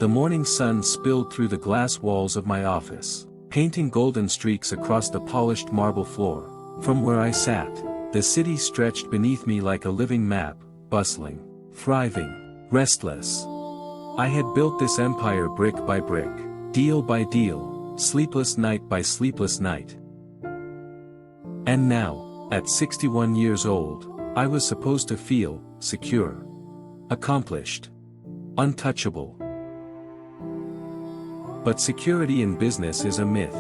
The morning sun spilled through the glass walls of my office, painting golden streaks across the polished marble floor. From where I sat, the city stretched beneath me like a living map, bustling, thriving, restless. I had built this empire brick by brick, deal by deal, sleepless night by sleepless night. And now, at 61 years old, I was supposed to feel secure, accomplished, untouchable. But security in business is a myth.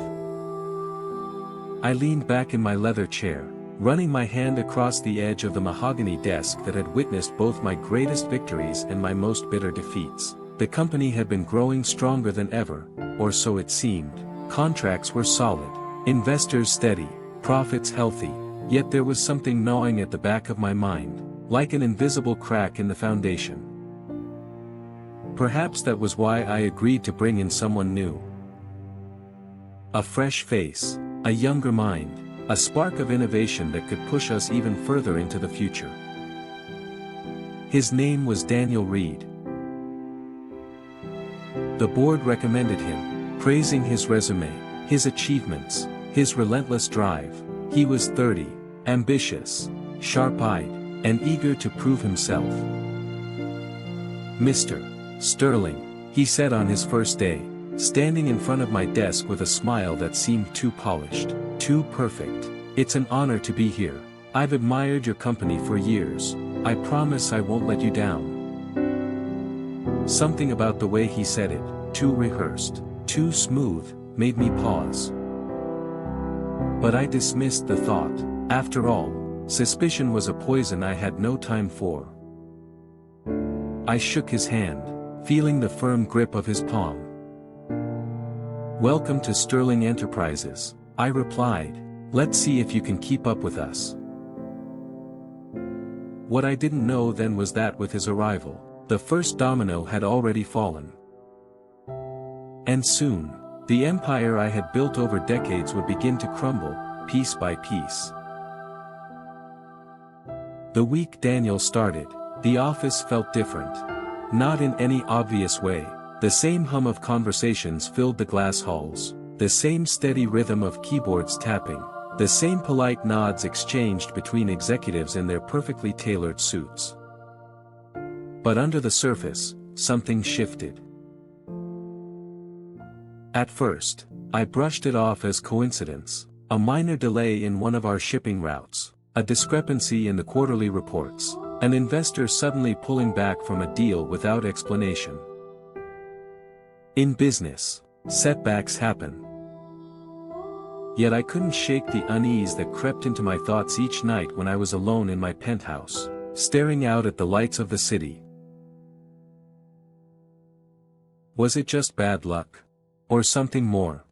I leaned back in my leather chair, running my hand across the edge of the mahogany desk that had witnessed both my greatest victories and my most bitter defeats. The company had been growing stronger than ever, or so it seemed. Contracts were solid, investors steady, profits healthy, yet there was something gnawing at the back of my mind, like an invisible crack in the foundation. Perhaps that was why I agreed to bring in someone new. A fresh face, a younger mind, a spark of innovation that could push us even further into the future. His name was Daniel Reed. The board recommended him, praising his resume, his achievements, his relentless drive. He was 30, ambitious, sharp-eyed, and eager to prove himself. "Mr. Sterling," he said on his first day, standing in front of my desk with a smile that seemed too polished, too perfect. "It's an honor to be here. I've admired your company for years. I promise I won't let you down." Something about the way he said it, too rehearsed, too smooth, made me pause. But I dismissed the thought. After all, suspicion was a poison I had no time for. I shook his hand, feeling the firm grip of his palm. "Welcome to Sterling Enterprises," I replied. "Let's see if you can keep up with us." What I didn't know then was that with his arrival, the first domino had already fallen. And soon, the empire I had built over decades would begin to crumble, piece by piece. The week Daniel started, the office felt different. Not in any obvious way. The same hum of conversations filled the glass halls, the same steady rhythm of keyboards tapping, the same polite nods exchanged between executives in their perfectly tailored suits. But under the surface, something shifted. At first, I brushed it off as coincidence, a minor delay in one of our shipping routes, a discrepancy in the quarterly reports, an investor suddenly pulling back from a deal without explanation. In business, setbacks happen. Yet I couldn't shake the unease that crept into my thoughts each night when I was alone in my penthouse, staring out at the lights of the city. Was it just bad luck? Or something more?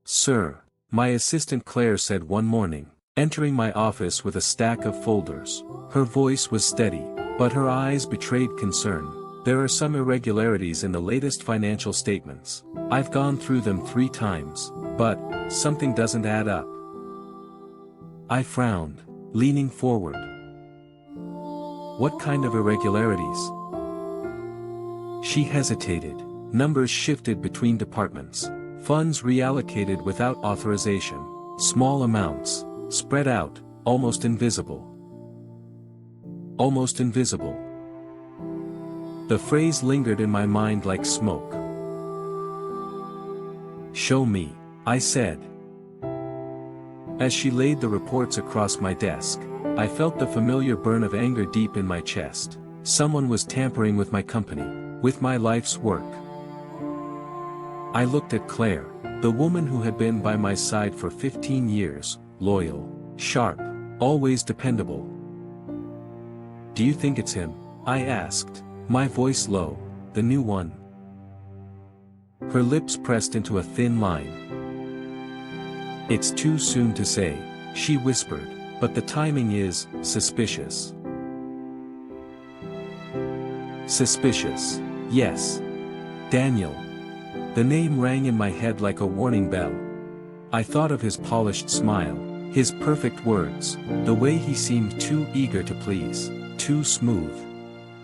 "Sir," my assistant Claire said one morning, entering my office with a stack of folders. Her voice was steady, but her eyes betrayed concern. "There are some irregularities in the latest financial statements. I've gone through them 3 times, but something doesn't add up." I frowned, leaning forward. "What kind of irregularities?" She hesitated. Numbers shifted between departments. Funds reallocated without authorization. Small amounts, spread out, almost invisible. Almost invisible. The phrase lingered in my mind like smoke. "Show me," I said. As she laid the reports across my desk, I felt the familiar burn of anger deep in my chest. Someone was tampering with my company, with my life's work. I looked at Claire, the woman who had been by my side for 15 years, loyal, sharp, always dependable. "Do you think it's him?" I asked, my voice low, "the new one?" Her lips pressed into a thin line. "It's too soon to say," she whispered, "but the timing is suspicious." Suspicious. Yes. Daniel. The name rang in my head like a warning bell. I thought of his polished smile, his perfect words, the way he seemed too eager to please, too smooth.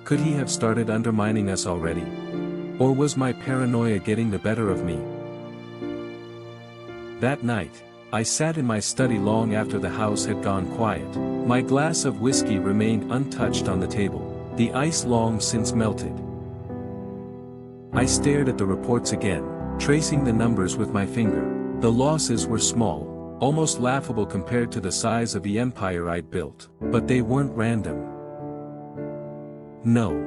Could he have started undermining us already? Or was my paranoia getting the better of me? That night, I sat in my study long after the house had gone quiet. My glass of whiskey remained untouched on the table, the ice long since melted. I stared at the reports again, tracing the numbers with my finger. The losses were small, almost laughable compared to the size of the empire I'd built, but they weren't random. No.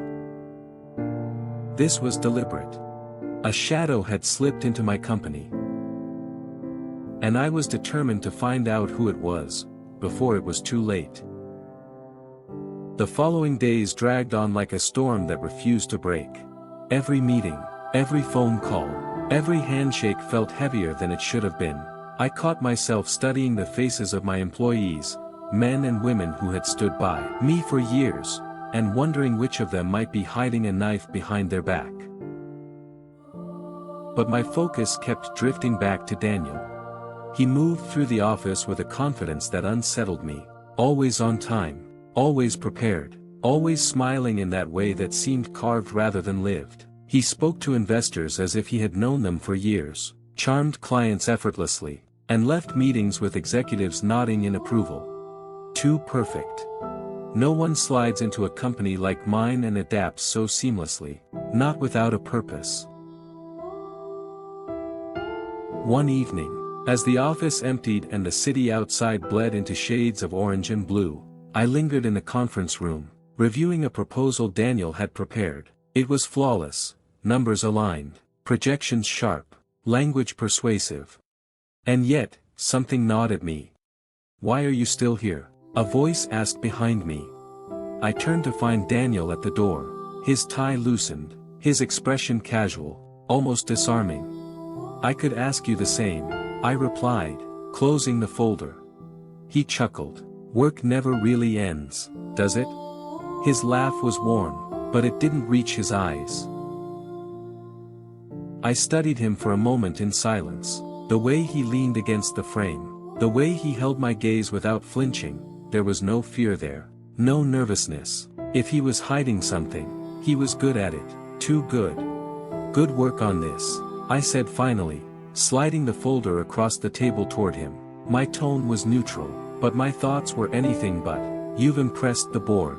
This was deliberate. A shadow had slipped into my company. And I was determined to find out who it was, before it was too late. The following days dragged on like a storm that refused to break. Every meeting, every phone call, every handshake felt heavier than it should have been. I caught myself studying the faces of my employees, men and women who had stood by me for years, and wondering which of them might be hiding a knife behind their back. But my focus kept drifting back to Daniel. He moved through the office with a confidence that unsettled me, always on time, always prepared, always smiling in that way that seemed carved rather than lived. He spoke to investors as if he had known them for years, charmed clients effortlessly, and left meetings with executives nodding in approval. Too perfect. No one slides into a company like mine and adapts so seamlessly, not without a purpose. One evening, as the office emptied and the city outside bled into shades of orange and blue, I lingered in the conference room, reviewing a proposal Daniel had prepared. It was flawless, numbers aligned, projections sharp, language persuasive. And yet, something gnawed at me. "Why are you still here?" a voice asked behind me. I turned to find Daniel at the door, his tie loosened, his expression casual, almost disarming. "I could ask you the same," I replied, closing the folder. He chuckled. "Work never really ends, does it?" His laugh was warm, but it didn't reach his eyes. I studied him for a moment in silence, the way he leaned against the frame, the way he held my gaze without flinching. There was no fear there, no nervousness. If he was hiding something, he was good at it, too good. "Good work on this," I said finally, sliding the folder across the table toward him. My tone was neutral, but my thoughts were anything but. "You've impressed the board."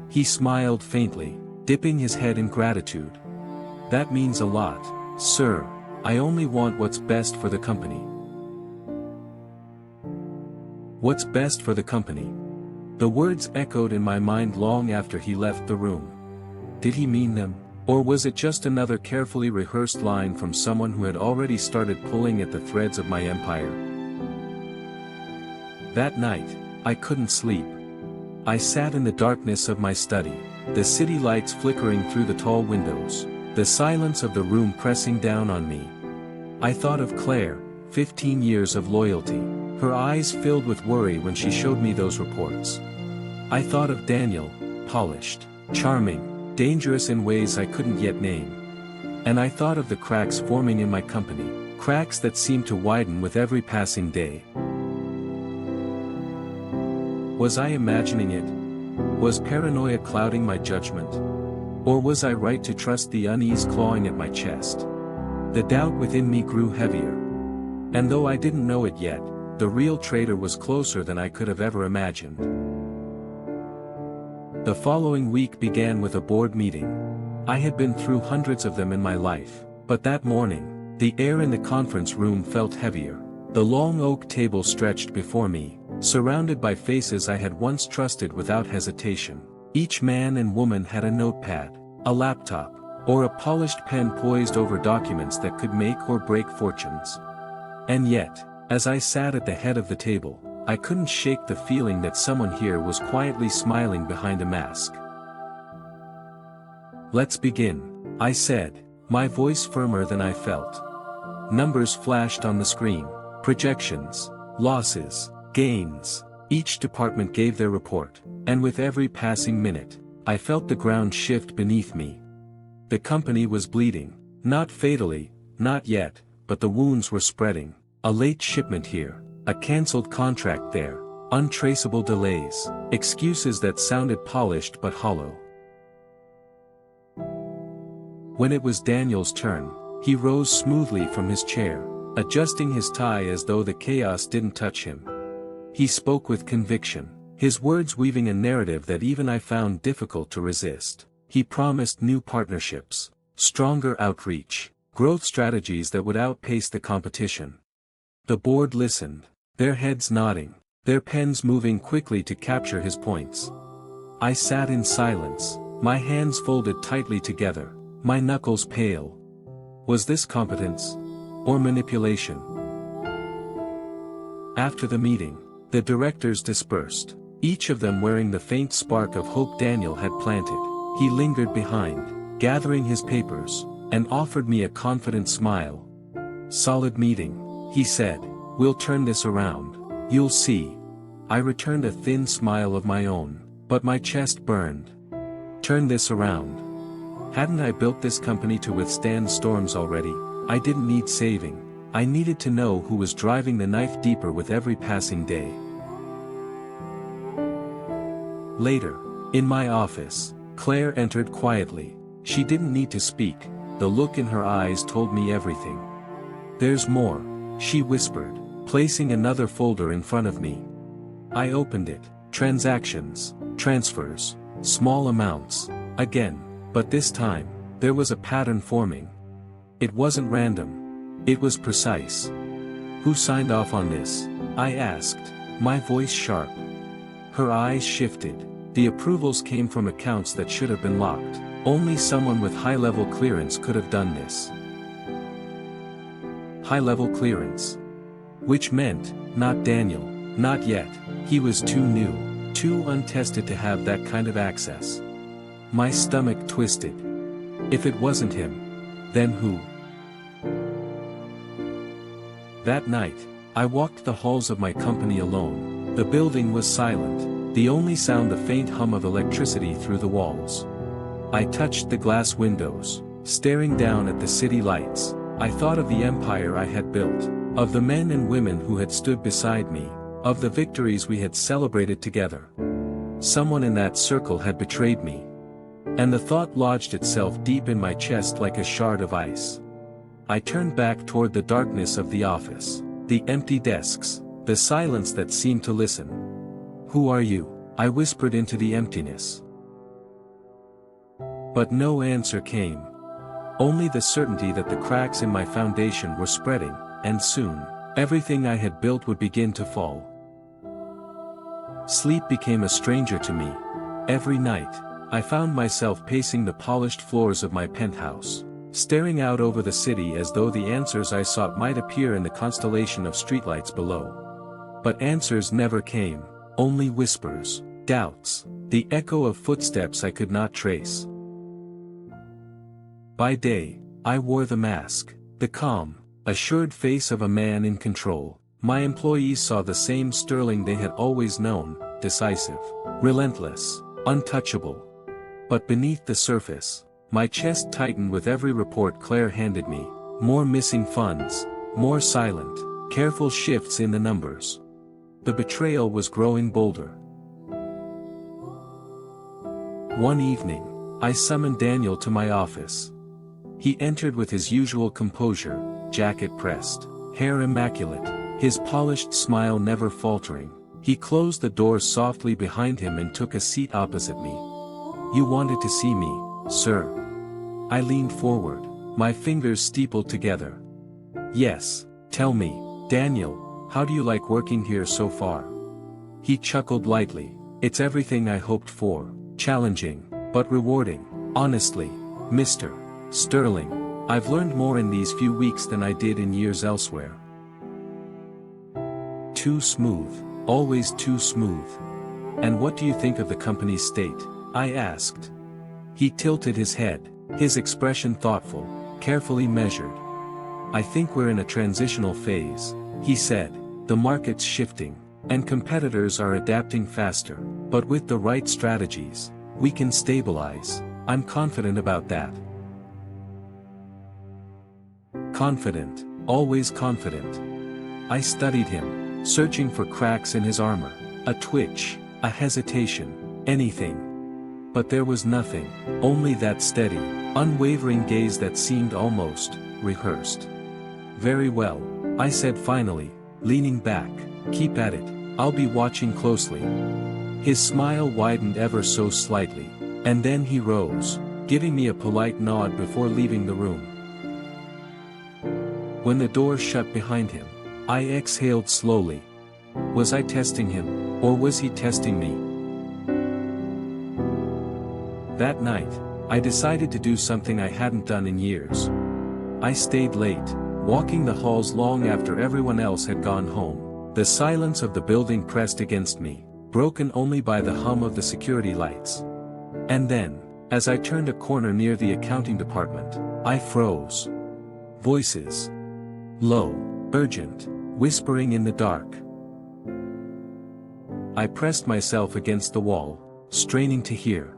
He smiled faintly, dipping his head in gratitude. "That means a lot, sir. I only want what's best for the company." What's best for the company? The words echoed in my mind long after he left the room. Did he mean them? Or was it just another carefully rehearsed line from someone who had already started pulling at the threads of my empire? That night, I couldn't sleep. I sat in the darkness of my study, the city lights flickering through the tall windows, the silence of the room pressing down on me. I thought of Claire, 15 years of loyalty, her eyes filled with worry when she showed me those reports. I thought of Daniel, polished, charming, dangerous in ways I couldn't yet name. And I thought of the cracks forming in my company, cracks that seemed to widen with every passing day. Was I imagining it? Was paranoia clouding my judgment? Or was I right to trust the unease clawing at my chest? The doubt within me grew heavier. And though I didn't know it yet, the real traitor was closer than I could have ever imagined. The following week began with a board meeting. I had been through hundreds of them in my life, but that morning, the air in the conference room felt heavier. The long oak table stretched before me, surrounded by faces I had once trusted without hesitation. Each man and woman had a notepad, a laptop, or a polished pen poised over documents that could make or break fortunes. And yet, as I sat at the head of the table, I couldn't shake the feeling that someone here was quietly smiling behind a mask. "Let's begin," I said, my voice firmer than I felt. Numbers flashed on the screen, projections, losses, gains. Each department gave their report, and with every passing minute, I felt the ground shift beneath me. The company was bleeding, not fatally, not yet, but the wounds were spreading. A late shipment here, a cancelled contract there, untraceable delays, excuses that sounded polished but hollow. When it was Daniel's turn, he rose smoothly from his chair, adjusting his tie as though the chaos didn't touch him. He spoke with conviction, his words weaving a narrative that even I found difficult to resist. He promised new partnerships, stronger outreach, growth strategies that would outpace the competition. The board listened, their heads nodding, their pens moving quickly to capture his points. I sat in silence, my hands folded tightly together, my knuckles pale. Was this competence? Or manipulation? After the meeting, the directors dispersed, each of them wearing the faint spark of hope Daniel had planted. He lingered behind, gathering his papers, and offered me a confident smile. "Solid meeting," he said. "We'll turn this around. You'll see." I returned a thin smile of my own, but my chest burned. Turn this around. Hadn't I built this company to withstand storms already? I didn't need saving. I needed to know who was driving the knife deeper with every passing day. Later, in my office, Claire entered quietly. She didn't need to speak, the look in her eyes told me everything. "There's more," she whispered, placing another folder in front of me. I opened it. Transactions, transfers, small amounts, again, but this time, there was a pattern forming. It wasn't random. It was precise. "Who signed off on this?" I asked, my voice sharp. Her eyes shifted. The approvals came from accounts that should have been locked. Only someone with high-level clearance could have done this. High-level clearance. Which meant, not Daniel, not yet. He was too new, too untested to have that kind of access. My stomach twisted. If it wasn't him, then who? That night, I walked the halls of my company alone. The building was silent, the only sound the faint hum of electricity through the walls. I touched the glass windows, staring down at the city lights. I thought of the empire I had built, of the men and women who had stood beside me, of the victories we had celebrated together. Someone in that circle had betrayed me. And the thought lodged itself deep in my chest like a shard of ice. I turned back toward the darkness of the office, the empty desks, the silence that seemed to listen. "Who are you?" I whispered into the emptiness. But no answer came. Only the certainty that the cracks in my foundation were spreading, and soon, everything I had built would begin to fall. Sleep became a stranger to me. Every night, I found myself pacing the polished floors of my penthouse, staring out over the city as though the answers I sought might appear in the constellation of streetlights below. But answers never came, only whispers, doubts, the echo of footsteps I could not trace. By day, I wore the mask, the calm, assured face of a man in control. My employees saw the same Sterling they had always known, decisive, relentless, untouchable. But beneath the surface, my chest tightened with every report Claire handed me. More missing funds, more silent, careful shifts in the numbers. The betrayal was growing bolder. One evening, I summoned Daniel to my office. He entered with his usual composure, jacket pressed, hair immaculate, his polished smile never faltering. He closed the door softly behind him and took a seat opposite me. "You wanted to see me, sir?" I leaned forward, my fingers steepled together. "Yes, tell me, Daniel, how do you like working here so far?" He chuckled lightly. "It's everything I hoped for, challenging, but rewarding. Honestly, Mr. Sterling, I've learned more in these few weeks than I did in years elsewhere." Too smooth, always too smooth. "And what do you think of the company's state?" I asked. He tilted his head, his expression thoughtful, carefully measured. "I think we're in a transitional phase," he said. "The market's shifting, and competitors are adapting faster, but with the right strategies, we can stabilize. I'm confident about that." Confident, always confident. I studied him, searching for cracks in his armor, a twitch, a hesitation, anything. But there was nothing, only that steady, unwavering gaze that seemed almost rehearsed. "Very well," I said finally, leaning back. "Keep at it, I'll be watching closely." His smile widened ever so slightly, and then he rose, giving me a polite nod before leaving the room. When the door shut behind him, I exhaled slowly. Was I testing him, or was he testing me? That night, I decided to do something I hadn't done in years. I stayed late, walking the halls long after everyone else had gone home. The silence of the building pressed against me, broken only by the hum of the security lights. And then, as I turned a corner near the accounting department, I froze. Voices. Low, urgent, whispering in the dark. I pressed myself against the wall, straining to hear.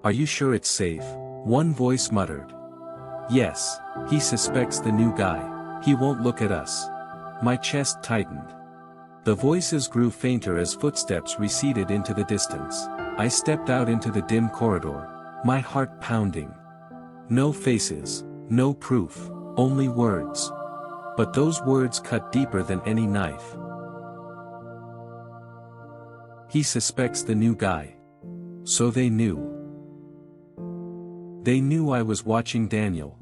"Are you sure it's safe?" one voice muttered. "Yes, he suspects the new guy. He won't look at us." My chest tightened. The voices grew fainter as footsteps receded into the distance. I stepped out into the dim corridor, my heart pounding. No faces, no proof, only words. But those words cut deeper than any knife. He suspects the new guy. So they knew. They knew I was watching Daniel.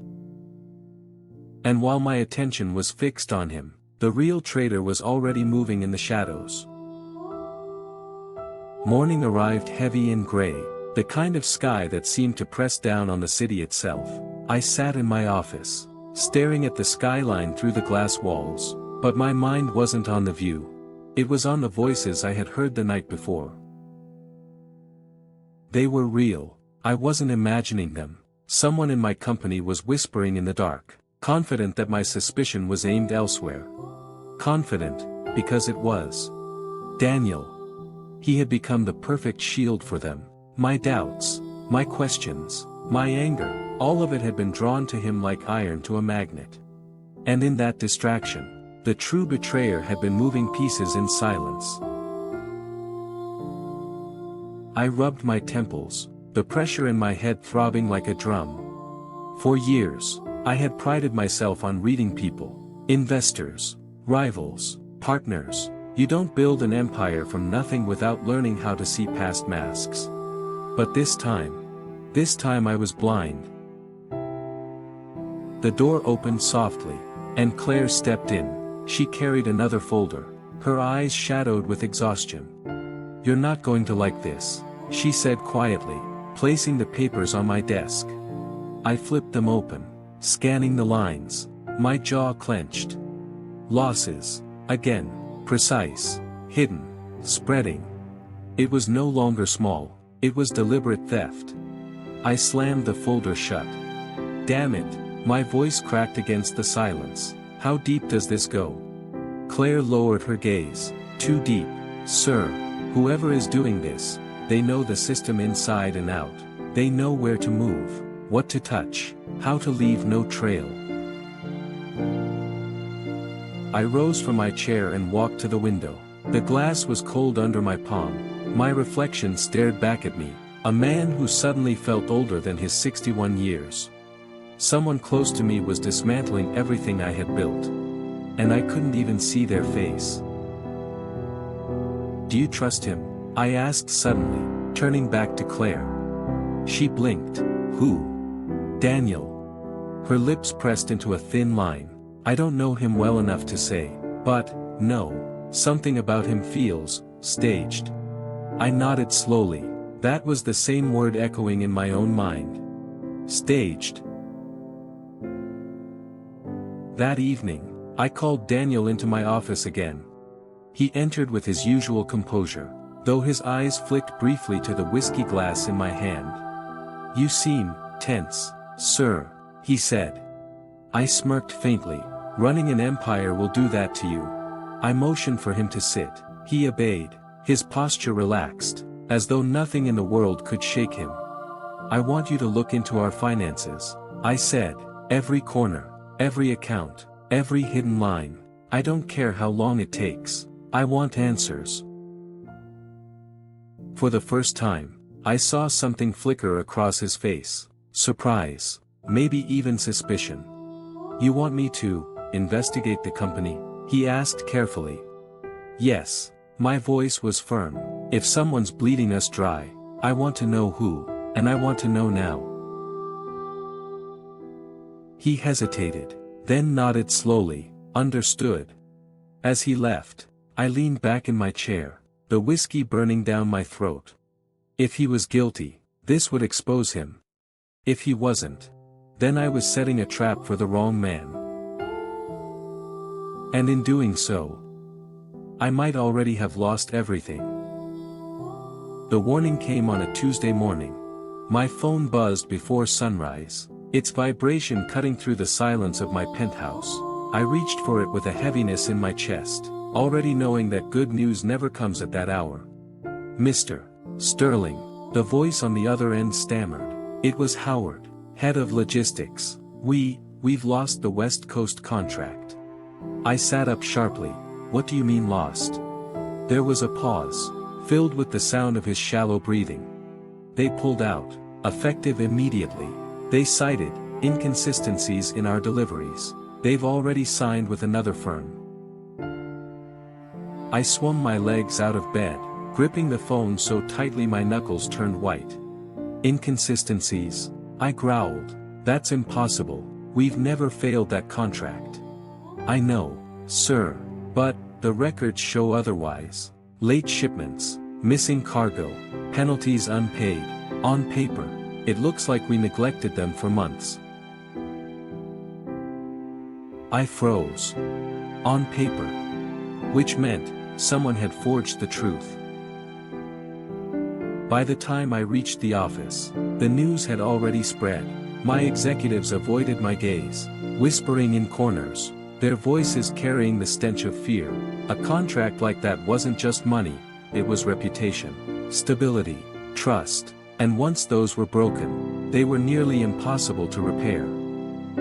And while my attention was fixed on him, the real traitor was already moving in the shadows. Morning arrived heavy and gray, the kind of sky that seemed to press down on the city itself. I sat in my office, staring at the skyline through the glass walls, but my mind wasn't on the view. It was on the voices I had heard the night before. They were real. I wasn't imagining them. Someone in my company was whispering in the dark, confident that my suspicion was aimed elsewhere. Confident, because it was Daniel. He had become the perfect shield for them. My doubts, my questions, my anger, all of it had been drawn to him like iron to a magnet. And in that distraction, the true betrayer had been moving pieces in silence. I rubbed my temples, the pressure in my head throbbing like a drum. For years, I had prided myself on reading people, investors, rivals, partners. You don't build an empire from nothing without learning how to see past masks. But this time I was blind. The door opened softly, and Claire stepped in. She carried another folder, her eyes shadowed with exhaustion. "You're not going to like this," she said quietly, placing the papers on my desk. I flipped them open, scanning the lines, my jaw clenched. Losses, again, precise, hidden, spreading. It was no longer small, it was deliberate theft. I slammed the folder shut. "Damn it," my voice cracked against the silence. "How deep does this go?" Claire lowered her gaze. "Too deep, sir. Whoever is doing this, they know the system inside and out. They know where to move, what to touch, how to leave no trail." I rose from my chair and walked to the window. The glass was cold under my palm. My reflection stared back at me, a man who suddenly felt older than his 61 years. Someone close to me was dismantling everything I had built. And I couldn't even see their face. "Do you trust him?" I asked suddenly, turning back to Claire. She blinked. "Who?" "Daniel." Her lips pressed into a thin line. "I don't know him well enough to say, but, no, something about him feels staged." I nodded slowly. That was the same word echoing in my own mind. Staged. That evening, I called Daniel into my office again. He entered with his usual composure, though his eyes flicked briefly to the whiskey glass in my hand. "You seem tense, sir," he said. I smirked faintly. "Running an empire will do that to you." I motioned for him to sit. He obeyed. His posture relaxed, as though nothing in the world could shake him. "I want you to look into our finances," I said. "Every corner, every account, every hidden line. I don't care how long it takes. I want answers." For the first time, I saw something flicker across his face. surprise, maybe even suspicion. "You want me to investigate the company?" he asked carefully. "Yes." My voice was firm. "If someone's bleeding us dry, I want to know who, and I want to know now." He hesitated, then nodded slowly, "Understood." As he left, I leaned back in my chair, the whiskey burning down my throat. If he was guilty, this would expose him. If he wasn't, then I was setting a trap for the wrong man. And in doing so, I might already have lost everything. The warning came on a Tuesday morning. My phone buzzed before sunrise, its vibration cutting through the silence of my penthouse. I reached for it with a heaviness in my chest, already knowing that good news never comes at that hour. "Mr. Sterling," the voice on the other end stammered. It was Howard, head of logistics. We've lost the West Coast contract." I sat up sharply. "What do you mean lost?" There was a pause, filled with the sound of his shallow breathing. "They pulled out, effective immediately. They cited inconsistencies in our deliveries. They've already signed with another firm." I swung my legs out of bed, gripping the phone so tightly my knuckles turned white. "Inconsistencies?" I growled. "That's impossible. We've never failed that contract." "I know, sir. But, the records show otherwise. Late shipments, missing cargo, penalties unpaid. On paper, it looks like we neglected them for months." I froze. On paper. Which meant, someone had forged the truth. By the time I reached the office, the news had already spread. My executives avoided my gaze, whispering in corners, their voices carrying the stench of fear. A contract like that wasn't just money, it was reputation, stability, trust, and once those were broken, they were nearly impossible to repair.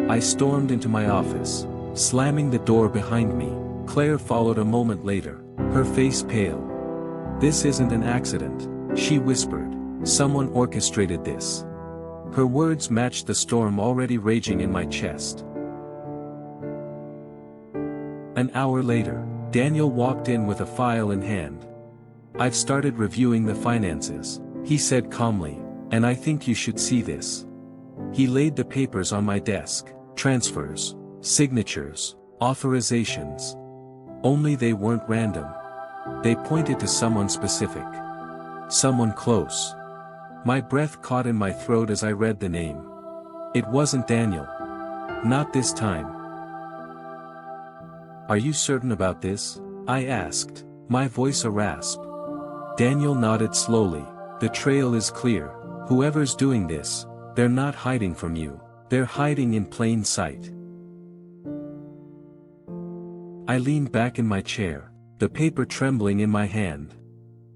I stormed into my office, slamming the door behind me. Claire followed a moment later, her face pale. "This isn't an accident," she whispered. "Someone orchestrated this." Her words matched the storm already raging in my chest. An hour later, Daniel walked in with a file in hand. "I've started reviewing the finances," he said calmly, "and I think you should see this." He laid the papers on my desk, transfers, signatures, authorizations. Only they weren't random. They pointed to someone specific. Someone close. My breath caught in my throat as I read the name. It wasn't Daniel. Not this time. "Are you certain about this?" I asked, my voice a rasp. Daniel nodded slowly. "The trail is clear. Whoever's doing this, they're not hiding from you. They're hiding in plain sight." I leaned back in my chair, the paper trembling in my hand.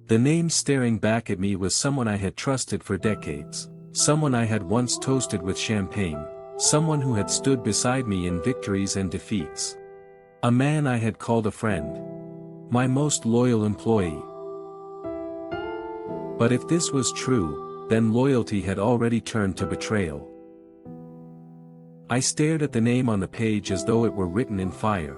The name staring back at me was someone I had trusted for decades, someone I had once toasted with champagne, someone who had stood beside me in victories and defeats. A man I had called a friend. My most loyal employee. But if this was true, then loyalty had already turned to betrayal. I stared at the name on the page as though it were written in fire.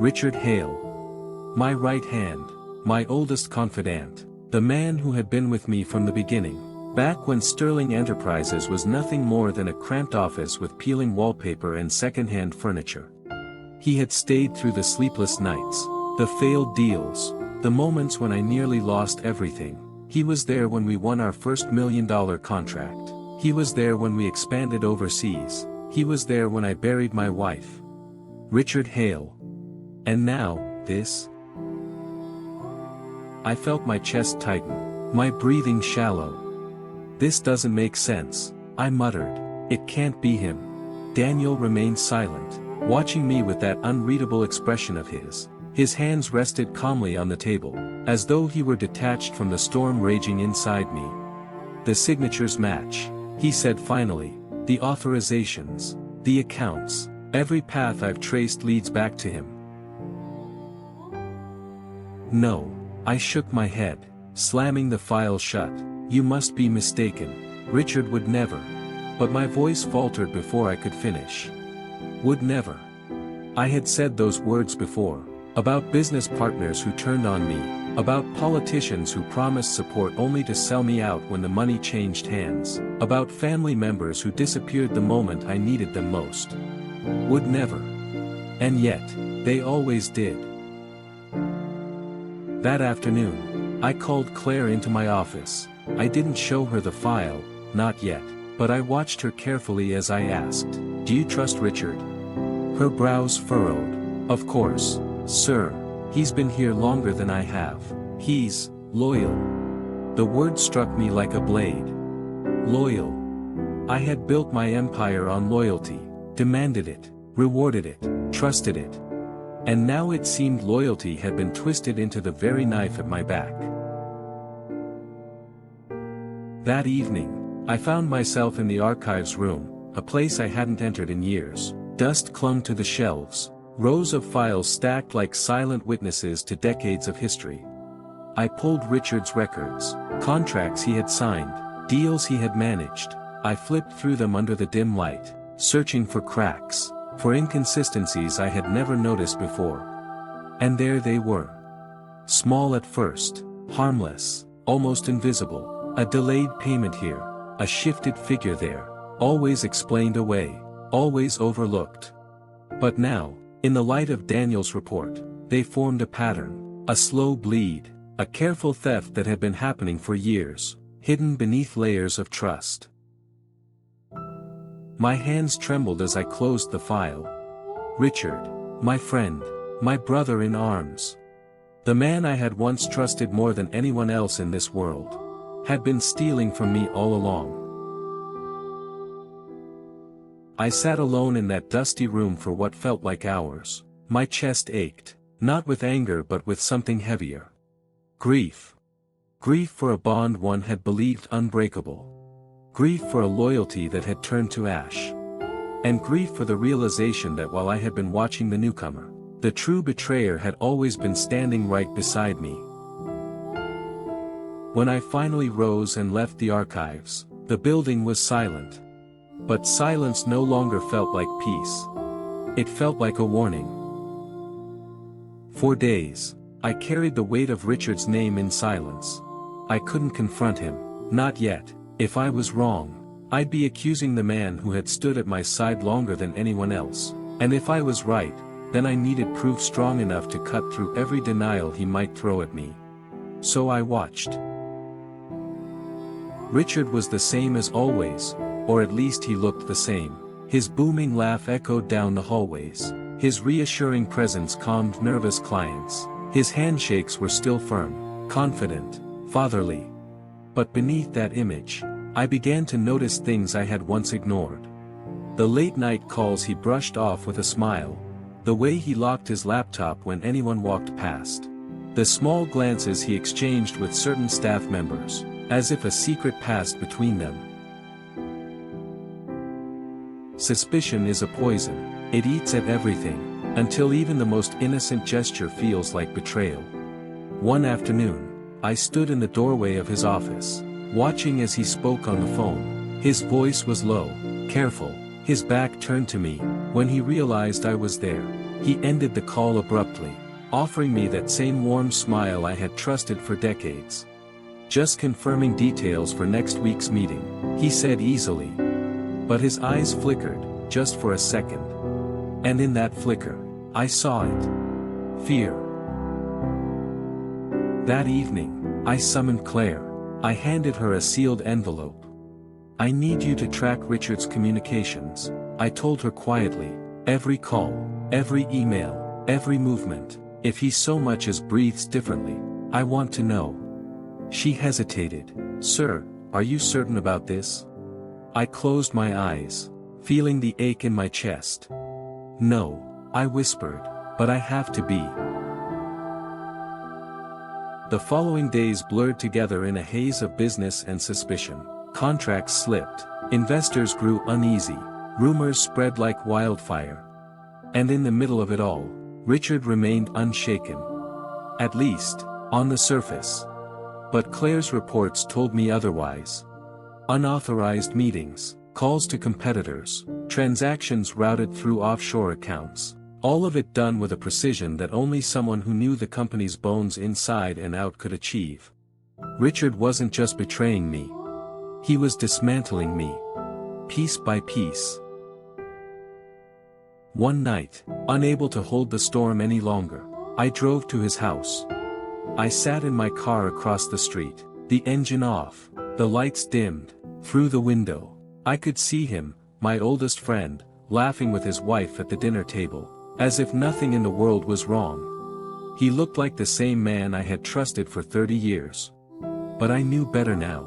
Richard Hale. My right hand, my oldest confidant, the man who had been with me from the beginning, back when Sterling Enterprises was nothing more than a cramped office with peeling wallpaper and second-hand furniture. He had stayed through the sleepless nights, the failed deals, the moments when I nearly lost everything. He was there when we won our first $1 million contract. He was there when we expanded overseas. He was there when I buried my wife. Richard Hale. And now, this? I felt my chest tighten, my breathing shallow. "This doesn't make sense," I muttered. "It can't be him." Daniel remained silent, watching me with that unreadable expression of his. His hands rested calmly on the table, as though he were detached from the storm raging inside me. "The signatures match," he said finally. "The authorizations, the accounts, every path I've traced leads back to him." "No," I shook my head, slamming the file shut. "You must be mistaken. Richard would never." But my voice faltered before I could finish. Would never. I had said those words before. About business partners who turned on me, about politicians who promised support only to sell me out when the money changed hands, about family members who disappeared the moment I needed them most. Would never. And yet, they always did. That afternoon, I called Claire into my office. I didn't show her the file, not yet, but I watched her carefully as I asked, "Do you trust Richard?" Her brows furrowed. "Of course, sir. He's been here longer than I have. He's loyal." The word struck me like a blade. Loyal. I had built my empire on loyalty, demanded it, rewarded it, trusted it. And now it seemed loyalty had been twisted into the very knife at my back. That evening, I found myself in the archives room, a place I hadn't entered in years. Dust clung to the shelves, rows of files stacked like silent witnesses to decades of history. I pulled Richard's records, contracts he had signed, deals he had managed. I flipped through them under the dim light, searching for cracks, for inconsistencies I had never noticed before. And there they were. Small at first, harmless, almost invisible, a delayed payment here, a shifted figure there, always explained away, always overlooked. But now, in the light of Daniel's report, they formed a pattern, a slow bleed, a careful theft that had been happening for years, hidden beneath layers of trust. My hands trembled as I closed the file. Richard, my friend, my brother in arms. The man I had once trusted more than anyone else in this world, had been stealing from me all along. I sat alone in that dusty room for what felt like hours. My chest ached, not with anger but with something heavier. Grief. Grief for a bond one had believed unbreakable. Grief for a loyalty that had turned to ash. And grief for the realization that while I had been watching the newcomer, the true betrayer had always been standing right beside me. When I finally rose and left the archives, the building was silent. But silence no longer felt like peace. It felt like a warning. For days, I carried the weight of Richard's name in silence. I couldn't confront him, not yet. If I was wrong, I'd be accusing the man who had stood at my side longer than anyone else. And if I was right, then I needed proof strong enough to cut through every denial he might throw at me. So I watched. Richard was the same as always. Or at least he looked the same. His booming laugh echoed down the hallways. His reassuring presence calmed nervous clients. His handshakes were still firm, confident, fatherly. But beneath that image, I began to notice things I had once ignored. The late-night calls he brushed off with a smile. The way he locked his laptop when anyone walked past. The small glances he exchanged with certain staff members, as if a secret passed between them. Suspicion is a poison. It eats at everything, until even the most innocent gesture feels like betrayal. One afternoon, I stood in the doorway of his office, watching as he spoke on the phone. His voice was low, careful, his back turned to me. When he realized I was there, he ended the call abruptly, offering me that same warm smile I had trusted for decades. "Just confirming details for next week's meeting," he said easily. But his eyes flickered, just for a second. And in that flicker, I saw it. Fear. That evening, I summoned Claire. I handed her a sealed envelope. "I need you to track Richard's communications," I told her quietly. "Every call, every email, every movement. If he so much as breathes differently, I want to know." She hesitated. "Sir, are you certain about this?" I closed my eyes, feeling the ache in my chest. "No," I whispered, "but I have to be." The following days blurred together in a haze of business and suspicion. Contracts slipped, investors grew uneasy, rumors spread like wildfire. And in the middle of it all, Richard remained unshaken. At least, on the surface. But Claire's reports told me otherwise. Unauthorized meetings, calls to competitors, transactions routed through offshore accounts. All of it done with a precision that only someone who knew the company's bones inside and out could achieve. Richard wasn't just betraying me. He was dismantling me. Piece by piece. One night, unable to hold the storm any longer, I drove to his house. I sat in my car across the street, the engine off, the lights dimmed. Through the window, I could see him, my oldest friend, laughing with his wife at the dinner table, as if nothing in the world was wrong. He looked like the same man I had trusted for 30 years. But I knew better now.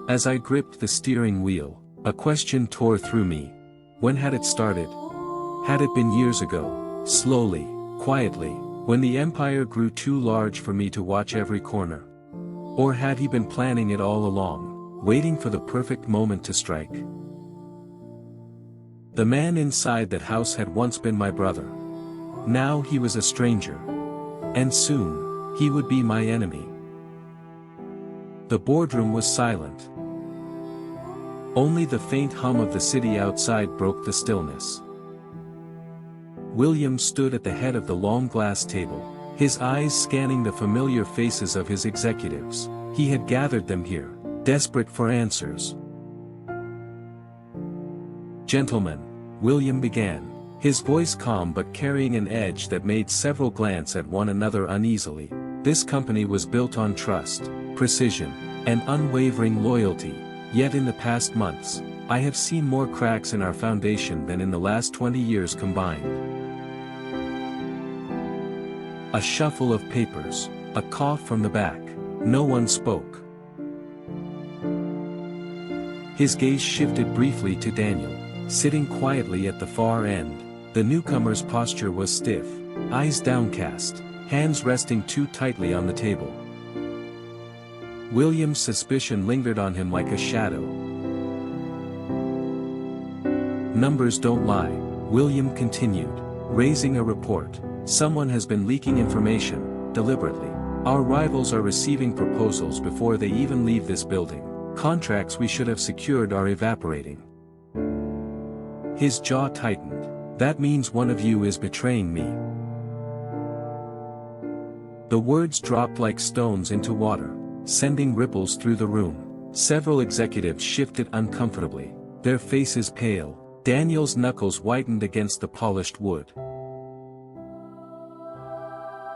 As I gripped the steering wheel, a question tore through me. When had it started? Had it been years ago, slowly, quietly, when the empire grew too large for me to watch every corner? Or had he been planning it all along, waiting for the perfect moment to strike? The man inside that house had once been my brother. Now he was a stranger. And soon, he would be my enemy. The boardroom was silent. Only the faint hum of the city outside broke the stillness. William stood at the head of the long glass table, his eyes scanning the familiar faces of his executives. He had gathered them here, desperate for answers. "Gentlemen," William began, his voice calm but carrying an edge that made several glance at one another uneasily. "This company was built on trust, precision, and unwavering loyalty. Yet in the past months, I have seen more cracks in our foundation than in the last 20 years combined." A shuffle of papers, a cough from the back. No one spoke. His gaze shifted briefly to Daniel, sitting quietly at the far end. The newcomer's posture was stiff, eyes downcast, hands resting too tightly on the table. William's suspicion lingered on him like a shadow. "Numbers don't lie," William continued, raising a report. "Someone has been leaking information, deliberately. Our rivals are receiving proposals before they even leave this building. Contracts we should have secured are evaporating." His jaw tightened. "That means one of you is betraying me." The words dropped like stones into water, sending ripples through the room. Several executives shifted uncomfortably, their faces pale. Daniel's knuckles whitened against the polished wood.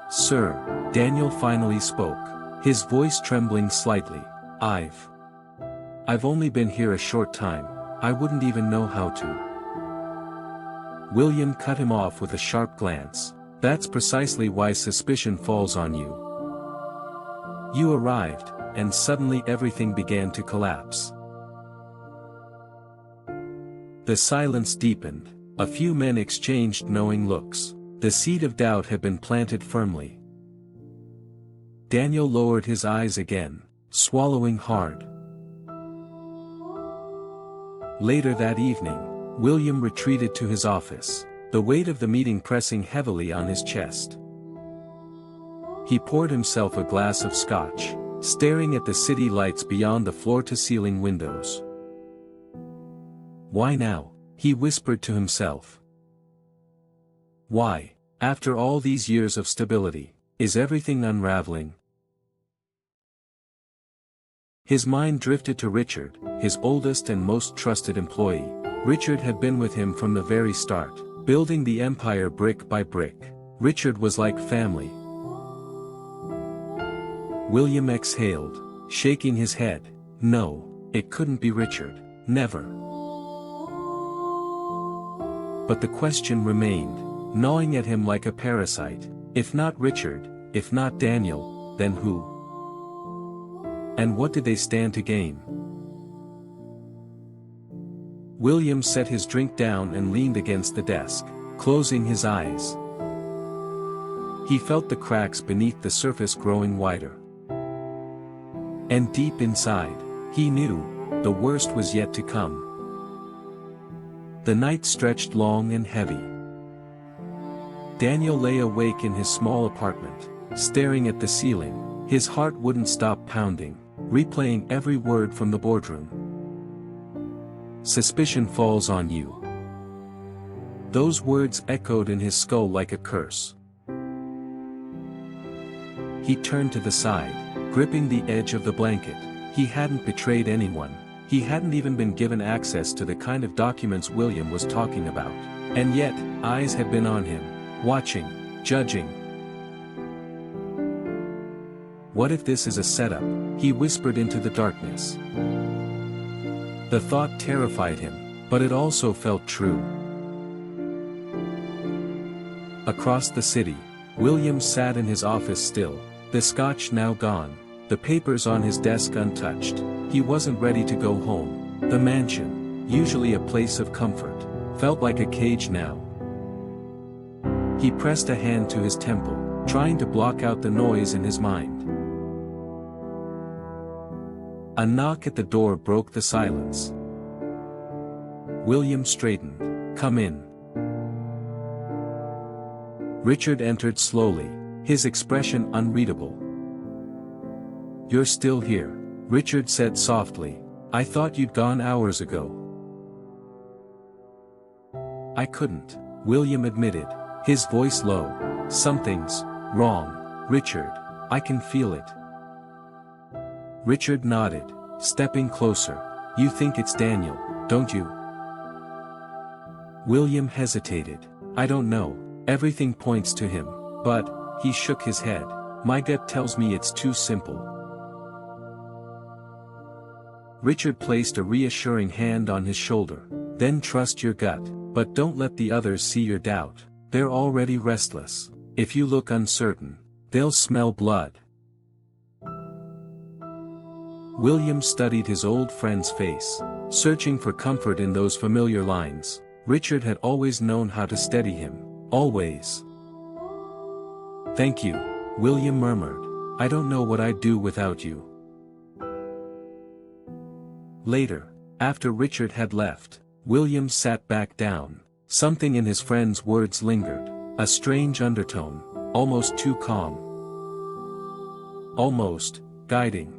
"Sir," Daniel finally spoke, his voice trembling slightly, I've only been here a short time, I wouldn't even know how to." William cut him off with a sharp glance. "That's precisely why suspicion falls on you. You arrived, and suddenly everything began to collapse." The silence deepened. A few men exchanged knowing looks. The seed of doubt had been planted firmly. Daniel lowered his eyes again, swallowing hard. Later that evening, William retreated to his office, the weight of the meeting pressing heavily on his chest. He poured himself a glass of scotch, staring at the city lights beyond the floor-to-ceiling windows. "Why now?" he whispered to himself. "Why, after all these years of stability, is everything unraveling?" His mind drifted to Richard, his oldest and most trusted employee. Richard had been with him from the very start, building the empire brick by brick. Richard was like family. William exhaled, shaking his head. No, it couldn't be Richard. Never. But the question remained, gnawing at him like a parasite. If not Richard, if not Daniel, then who? And what did they stand to gain? William set his drink down and leaned against the desk, closing his eyes. He felt the cracks beneath the surface growing wider. And deep inside, he knew, the worst was yet to come. The night stretched long and heavy. Daniel lay awake in his small apartment, staring at the ceiling. His heart wouldn't stop pounding. replaying every word from the boardroom. Suspicion falls on you. Those words echoed in his skull like a curse. He turned to the side, gripping the edge of the blanket. He hadn't betrayed anyone. He hadn't even been given access to the kind of documents William was talking about. And yet, eyes had been on him, watching, judging. What if this is a setup? He whispered into the darkness. The thought terrified him, but it also felt true. Across the city, William sat in his office still, the scotch now gone, the papers on his desk untouched. He wasn't ready to go home. The mansion, usually a place of comfort, felt like a cage now. He pressed a hand to his temple, trying to block out the noise in his mind. A knock at the door broke the silence. William straightened. "Come in." Richard entered slowly, his expression unreadable. "You're still here," Richard said softly. "I thought you'd gone hours ago." "I couldn't," William admitted, his voice low. "Something's wrong, Richard. I can feel it." Richard nodded, stepping closer. "You think it's Daniel, don't you?" William hesitated. "I don't know. Everything points to him, but," he shook his head, "my gut tells me it's too simple." Richard placed a reassuring hand on his shoulder. "Then trust your gut, but don't let the others see your doubt. They're already restless. If you look uncertain, they'll smell blood." William studied his old friend's face, searching for comfort in those familiar lines. Richard had always known how to steady him. Always. "Thank you," William murmured. "I don't know what I'd do without you." Later, after Richard had left, William sat back down. Something in his friend's words lingered, a strange undertone, almost too calm. Almost guiding.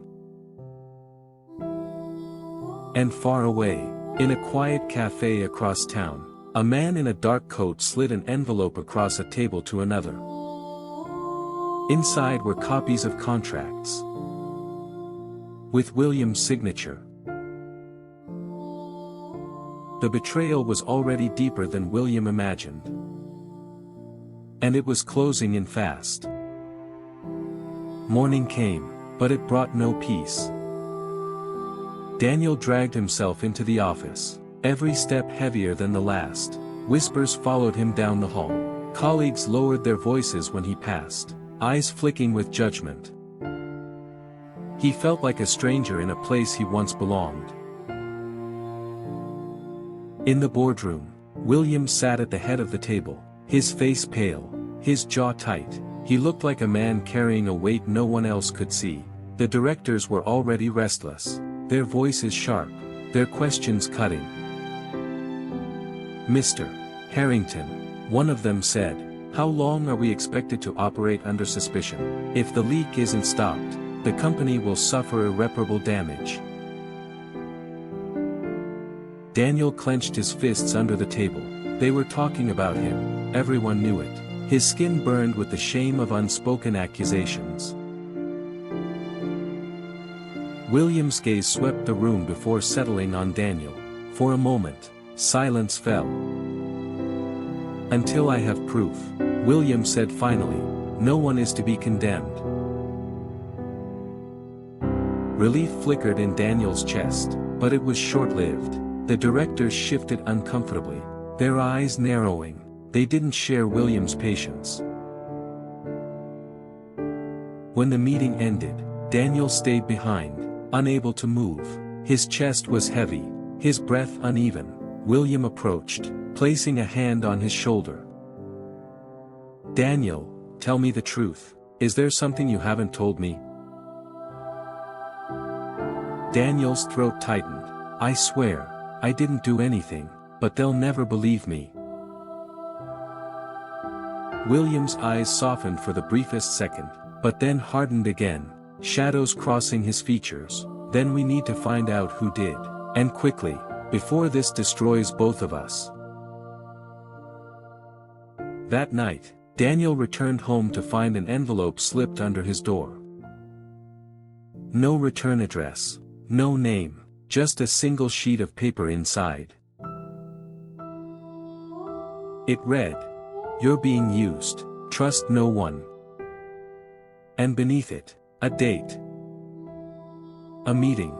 And far away, in a quiet cafe across town, a man in a dark coat slid an envelope across a table to another. Inside were copies of contracts with William's signature. The betrayal was already deeper than William imagined. And it was closing in fast. Morning came, but it brought no peace. Daniel dragged himself into the office, every step heavier than the last. Whispers followed him down the hall. Colleagues lowered their voices when he passed, eyes flicking with judgment. He felt like a stranger in a place he once belonged. In the boardroom, William sat at the head of the table, his face pale, his jaw tight. He looked like a man carrying a weight no one else could see. The directors were already restless, their voices sharp, their questions cutting. "Mr. Harrington," one of them said, "how long are we expected to operate under suspicion? If the leak isn't stopped, the company will suffer irreparable damage." Daniel clenched his fists under the table. They were talking about him, everyone knew it. His skin burned with the shame of unspoken accusations. William's gaze swept the room before settling on Daniel. For a moment, silence fell. "Until I have proof," William said finally, "no one is to be condemned." Relief flickered in Daniel's chest, but it was short-lived. The directors shifted uncomfortably, their eyes narrowing. They didn't share William's patience. When the meeting ended, Daniel stayed behind, unable to move. His chest was heavy, his breath uneven. William approached, placing a hand on his shoulder. "Daniel, tell me the truth. Is there something you haven't told me?" Daniel's throat tightened. "I swear, I didn't do anything, but they'll never believe me." William's eyes softened for the briefest second, but then hardened again. shadows crossing his features. Then we need to find out who did. And quickly, before this destroys both of us. That night, Daniel returned home to find an envelope slipped under his door. No return address, no name, just a single sheet of paper inside. It read, "You're being used, trust no one." And beneath it, a date. A meeting.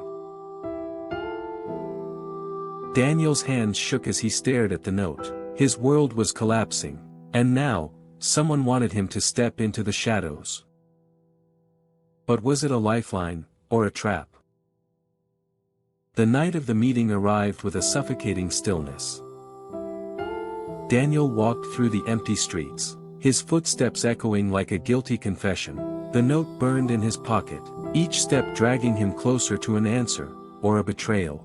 Daniel's hands shook as he stared at the note. His world was collapsing, and now, someone wanted him to step into the shadows. But was it a lifeline, or a trap? The night of the meeting arrived with a suffocating stillness. Daniel walked through the empty streets, his footsteps echoing like a guilty confession. The note burned in his pocket, each step dragging him closer to an answer, or a betrayal.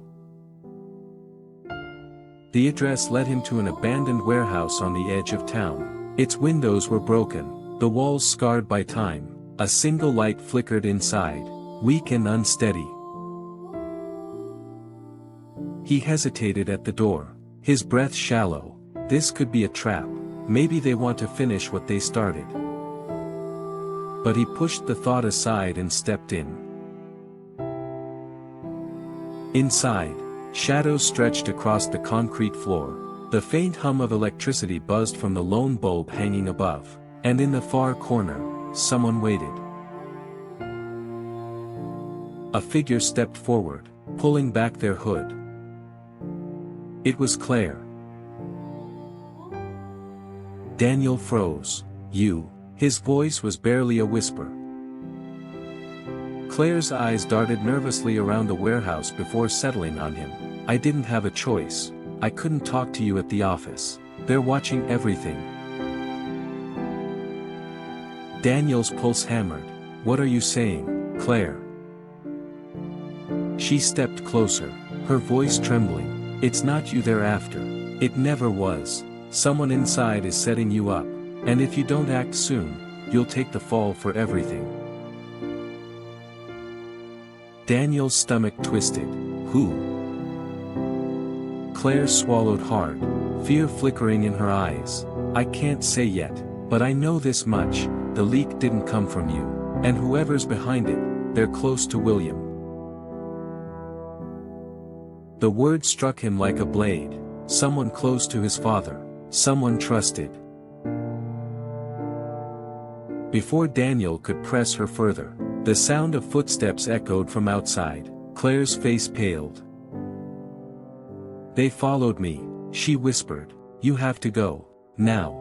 The address led him to an abandoned warehouse on the edge of town. Its windows were broken, the walls scarred by time. A single light flickered inside, weak and unsteady. He hesitated at the door, his breath shallow. This could be a trap, maybe they want to finish what they started. But he pushed the thought aside and stepped in. Inside, shadows stretched across the concrete floor. The faint hum of electricity buzzed from the lone bulb hanging above, and in the far corner, someone waited. A figure stepped forward, pulling back their hood. It was Claire. Daniel froze. "You?" His voice was barely a whisper. Claire's eyes darted nervously around the warehouse before settling on him. "I didn't have a choice. I couldn't talk to you at the office. They're watching everything." Daniel's pulse hammered. "What are you saying, Claire?" She stepped closer, her voice trembling. "It's not you they're after. It never was. Someone inside is setting you up, and if you don't act soon, you'll take the fall for everything." Daniel's stomach twisted. "Who?" Claire swallowed hard, fear flickering in her eyes. "I can't say yet, but I know this much, the leak didn't come from you, and whoever's behind it, they're close to William." The word struck him like a blade. Someone close to his father, someone trusted. Before Daniel could press her further, the sound of footsteps echoed from outside. Claire's face paled. "They followed me," she whispered. "You have to go, now."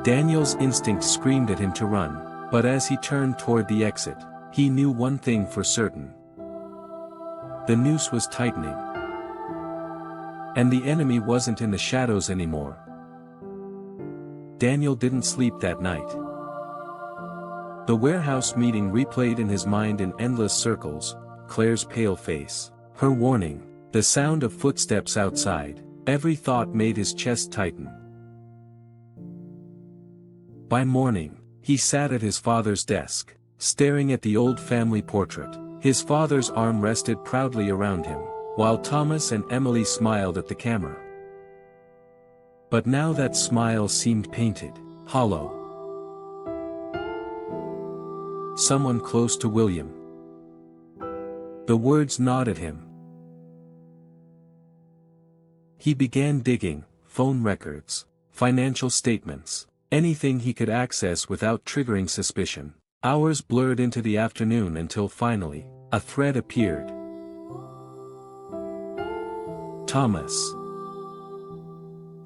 Daniel's instinct screamed at him to run, but as he turned toward the exit, he knew one thing for certain. The noose was tightening. And the enemy wasn't in the shadows anymore. Daniel didn't sleep that night. The warehouse meeting replayed in his mind in endless circles, Claire's pale face, her warning, the sound of footsteps outside. Every thought made his chest tighten. By morning, he sat at his father's desk, staring at the old family portrait. His father's arm rested proudly around him, while Thomas and Emily smiled at the camera. But now that smile seemed painted, hollow. "Someone close to William." The words gnawed at him. He began digging, phone records, financial statements, anything he could access without triggering suspicion. Hours blurred into the afternoon until finally, a thread appeared. Thomas.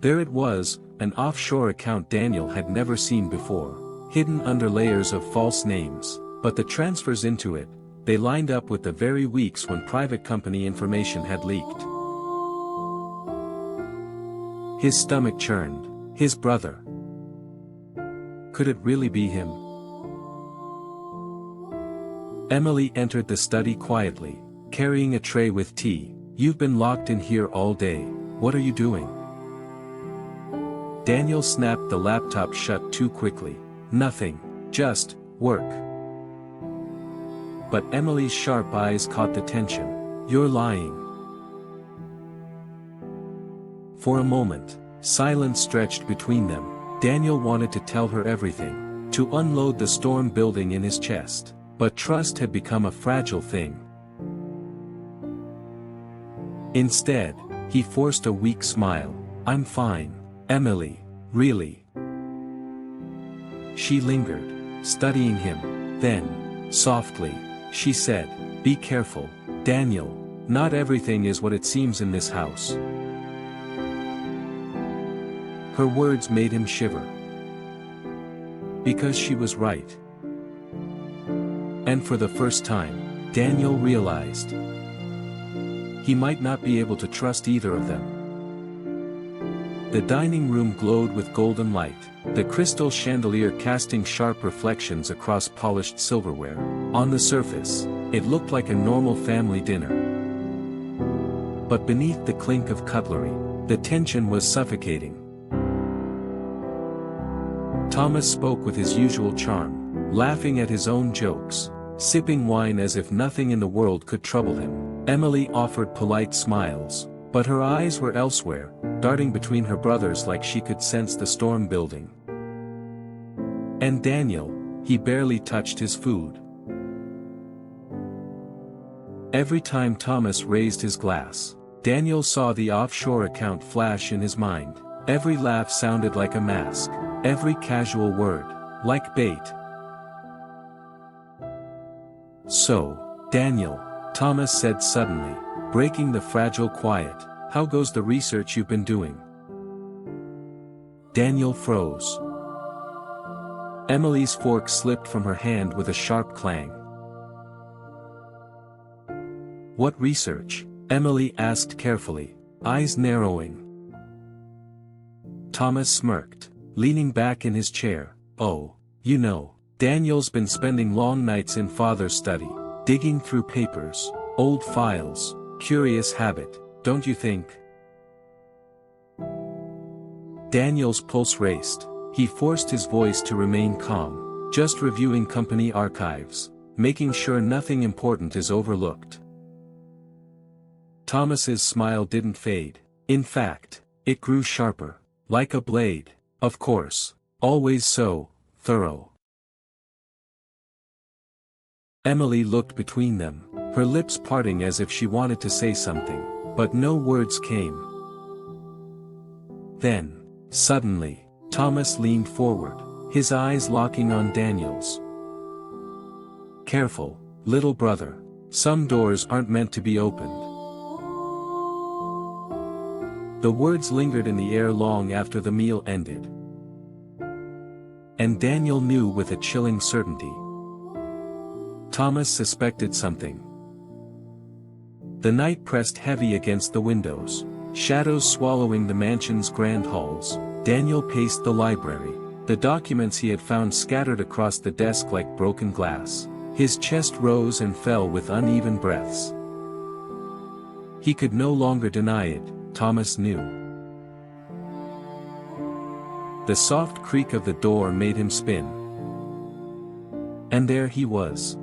There it was, an offshore account Daniel had never seen before, hidden under layers of false names, but the transfers into it, they lined up with the very weeks when private company information had leaked. His stomach churned. His brother. Could it really be him? Emily entered the study quietly, carrying a tray with tea. "You've been locked in here all day, what are you doing?" Daniel snapped the laptop shut too quickly. "Nothing, just work. But Emily's sharp eyes caught the tension. You're lying. For a moment, silence stretched between them. Daniel wanted to tell her everything, to unload the storm building in his chest, but trust had become a fragile thing. Instead, he forced a weak smile. I'm fine, Emily, really. She lingered, studying him, then, softly, she said, be careful, Daniel, not everything is what it seems in this house. Her words made him shiver. Because she was right. And for the first time, Daniel realized he might not be able to trust either of them. The dining room glowed with golden light, the crystal chandelier casting sharp reflections across polished silverware. On the surface, it looked like a normal family dinner. But beneath the clink of cutlery, the tension was suffocating. Thomas spoke with his usual charm, laughing at his own jokes, sipping wine as if nothing in the world could trouble him. Emily offered polite smiles, but her eyes were elsewhere, darting between her brothers like she could sense the storm building. And Daniel, he barely touched his food. Every time Thomas raised his glass, Daniel saw the offshore account flash in his mind. Every laugh sounded like a mask, every casual word, like bait. So, Daniel, Thomas said suddenly, breaking the fragile quiet, how goes the research you've been doing? Daniel froze. Emily's fork slipped from her hand with a sharp clang. What research? Emily asked carefully, eyes narrowing. Thomas smirked, leaning back in his chair. Oh, you know, Daniel's been spending long nights in Father's study, digging through papers, old files, curious habit, don't you think? Daniel's pulse raced. He forced his voice to remain calm, just reviewing company archives, making sure nothing important is overlooked. Thomas's smile didn't fade. In fact, it grew sharper, like a blade. Of course, always so thorough. Emily looked between them, her lips parting as if she wanted to say something, but no words came. Then, suddenly, Thomas leaned forward, his eyes locking on Daniel's. Careful, little brother, some doors aren't meant to be opened. The words lingered in the air long after the meal ended. And Daniel knew with a chilling certainty. Thomas suspected something. The night pressed heavy against the windows, shadows swallowing the mansion's grand halls. Daniel paced the library, the documents he had found scattered across the desk like broken glass. His chest rose and fell with uneven breaths. He could no longer deny it, Thomas knew. The soft creak of the door made him spin. And there he was.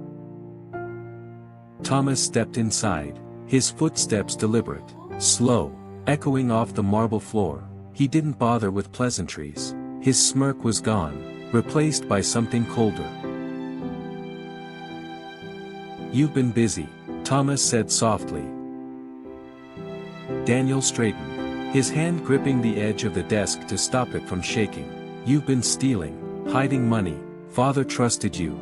Thomas stepped inside, his footsteps deliberate, slow, echoing off the marble floor. He didn't bother with pleasantries. His smirk was gone, replaced by something colder. You've been busy, Thomas said softly. Daniel straightened, his hand gripping the edge of the desk to stop it from shaking. You've been stealing, hiding money, Father trusted you.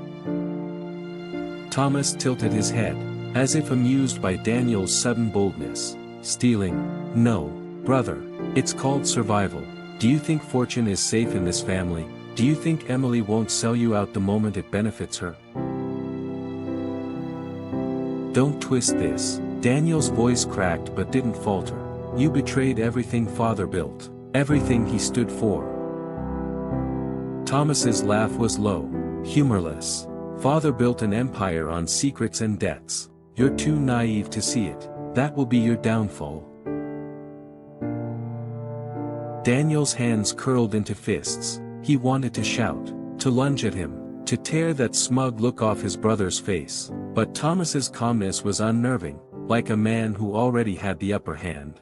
Thomas tilted his head, as if amused by Daniel's sudden boldness. Stealing? No, brother. It's called survival. Do you think fortune is safe in this family? Do you think Emily won't sell you out the moment it benefits her? Don't twist this. Daniel's voice cracked but didn't falter. You betrayed everything Father built, everything he stood for. Thomas's laugh was low, humorless. Father built an empire on secrets and debts. You're too naive to see it. That will be your downfall. Daniel's hands curled into fists. He wanted to shout, to lunge at him, to tear that smug look off his brother's face, but Thomas's calmness was unnerving, like a man who already had the upper hand.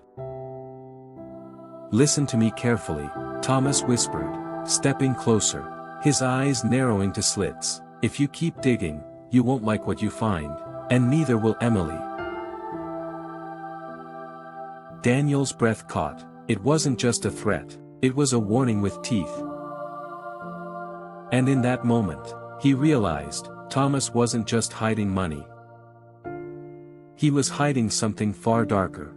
"Listen to me carefully," Thomas whispered, stepping closer, his eyes narrowing to slits. "If you keep digging, you won't like what you find, and neither will Emily." Daniel's breath caught. It wasn't just a threat, it was a warning with teeth. And in that moment, he realized, Thomas wasn't just hiding money. He was hiding something far darker.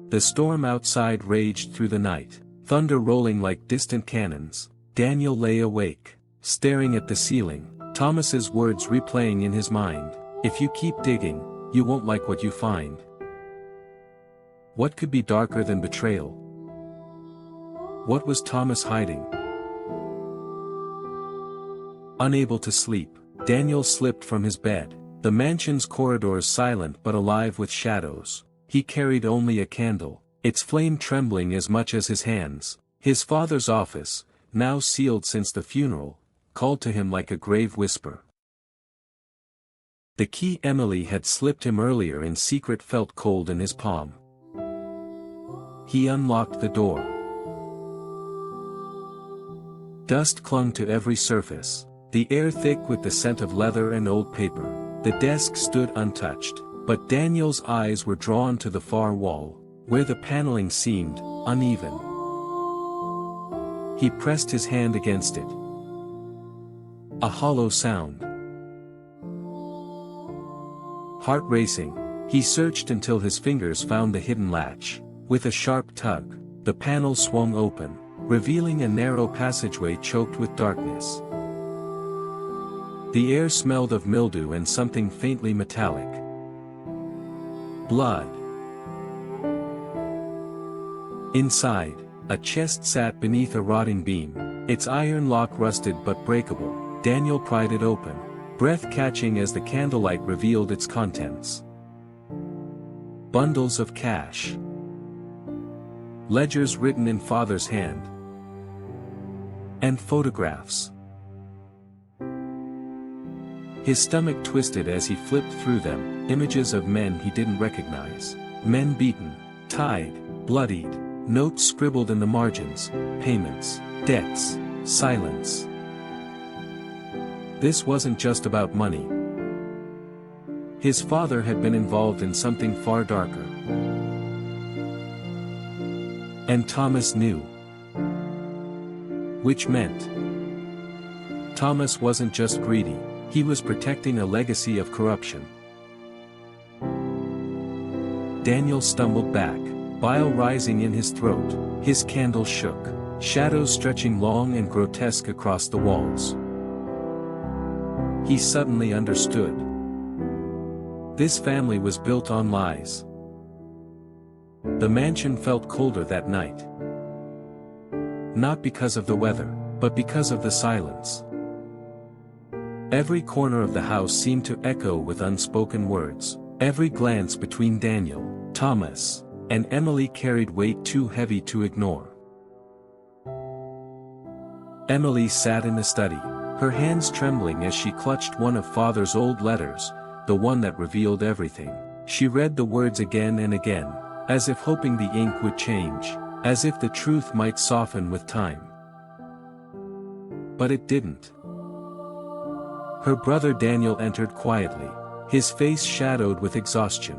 The storm outside raged through the night, thunder rolling like distant cannons. Daniel lay awake, staring at the ceiling, Thomas's words replaying in his mind. "If you keep digging, you won't like what you find." What could be darker than betrayal? What was Thomas hiding? Unable to sleep, Daniel slipped from his bed, the mansion's corridors silent but alive with shadows. He carried only a candle, its flame trembling as much as his hands. His father's office, now sealed since the funeral, called to him like a grave whisper. The key Emily had slipped him earlier in secret felt cold in his palm. He unlocked the door. Dust clung to every surface, the air thick with the scent of leather and old paper. The desk stood untouched, but Daniel's eyes were drawn to the far wall, where the paneling seemed uneven. He pressed his hand against it. A hollow sound. Heart racing, he searched until his fingers found the hidden latch. With a sharp tug, the panel swung open, revealing a narrow passageway choked with darkness. The air smelled of mildew and something faintly metallic. Blood. Inside, a chest sat beneath a rotting beam, its iron lock rusted but breakable. Daniel pried it open, breath catching as the candlelight revealed its contents. Bundles of cash. Ledgers written in father's hand. And photographs. His stomach twisted as he flipped through them, images of men he didn't recognize. Men beaten, tied, bloodied, notes scribbled in the margins, payments, debts, silence. This wasn't just about money. His father had been involved in something far darker. And Thomas knew. Which meant Thomas wasn't just greedy, he was protecting a legacy of corruption. Daniel stumbled back, bile rising in his throat, his candle shook, shadows stretching long and grotesque across the walls. He suddenly understood. This family was built on lies. The mansion felt colder that night. Not because of the weather, but because of the silence. Every corner of the house seemed to echo with unspoken words. Every glance between Daniel, Thomas, and Emily carried weight too heavy to ignore. Emily sat in the study, her hands trembling as she clutched one of father's old letters, the one that revealed everything. She read the words again and again, as if hoping the ink would change, as if the truth might soften with time. But it didn't. Her brother Daniel entered quietly, his face shadowed with exhaustion.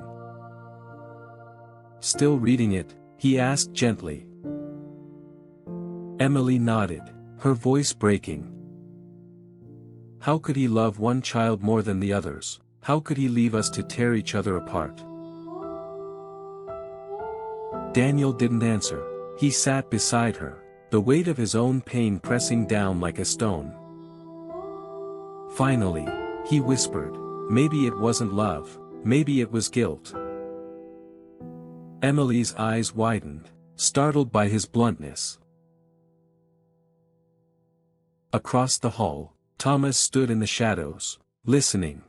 "Still reading it?" he asked gently. Emily nodded, her voice breaking. How could he love one child more than the others? How could he leave us to tear each other apart? Daniel didn't answer. He sat beside her, the weight of his own pain pressing down like a stone. Finally, he whispered, "Maybe it wasn't love, maybe it was guilt." Emily's eyes widened, startled by his bluntness. Across the hall, Thomas stood in the shadows, listening.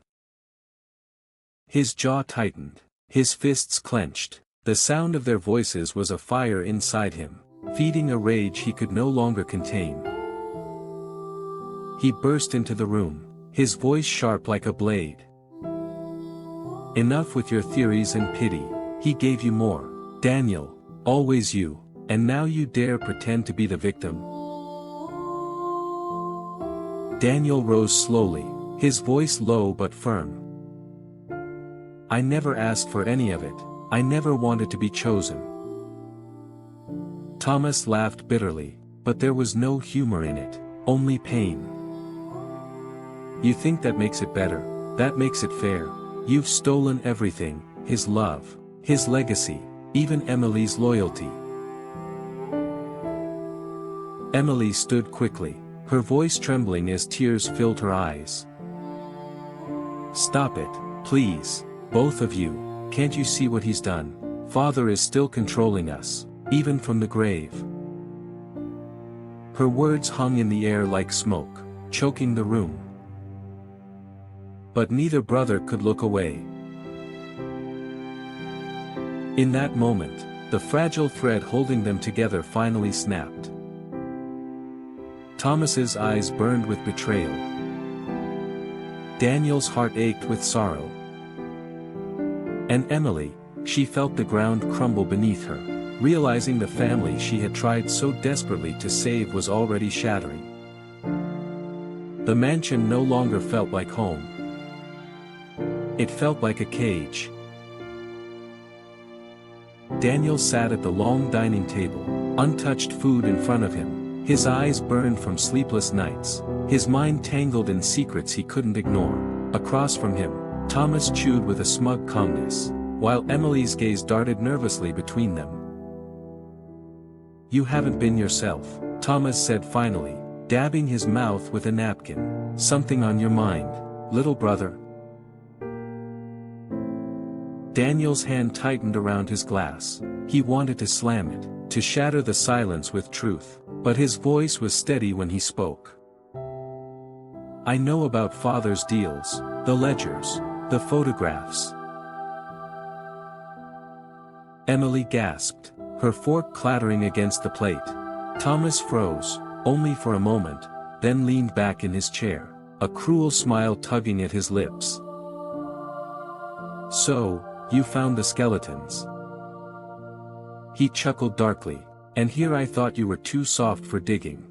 His jaw tightened, his fists clenched. The sound of their voices was a fire inside him, feeding a rage he could no longer contain. he burst into the room, his voice sharp like a blade. "Enough with your theories and pity, he gave you more, Daniel, always you, and now you dare pretend to be the victim?" Daniel rose slowly, his voice low but firm. "I never asked for any of it, I never wanted to be chosen." Thomas laughed bitterly, but there was no humor in it, only pain. "You think that makes it better, that makes it fair? You've stolen everything, his love, his legacy, even Emily's loyalty." Emily stood quickly, her voice trembling as tears filled her eyes. "Stop it, please, both of you, can't you see what he's done? Father is still controlling us, even from the grave." Her words hung in the air like smoke, choking the room. But neither brother could look away. In that moment, the fragile thread holding them together finally snapped. Thomas's eyes burned with betrayal. Daniel's heart ached with sorrow. And Emily, she felt the ground crumble beneath her, realizing the family she had tried so desperately to save was already shattering. The mansion no longer felt like home. It felt like a cage. Daniel sat at the long dining table, untouched food in front of him, his eyes burned from sleepless nights, his mind tangled in secrets he couldn't ignore. Across from him, Thomas chewed with a smug calmness, while Emily's gaze darted nervously between them. "You haven't been yourself," Thomas said finally, dabbing his mouth with a napkin. "Something on your mind, little brother?" Daniel's hand tightened around his glass. He wanted to slam it, to shatter the silence with truth, but his voice was steady when he spoke. "I know about Father's deals, the ledgers, the photographs." Emily gasped, her fork clattering against the plate. Thomas froze, only for a moment, then leaned back in his chair, a cruel smile tugging at his lips. "So, you found the skeletons?" He chuckled darkly. "And here I thought you were too soft for digging."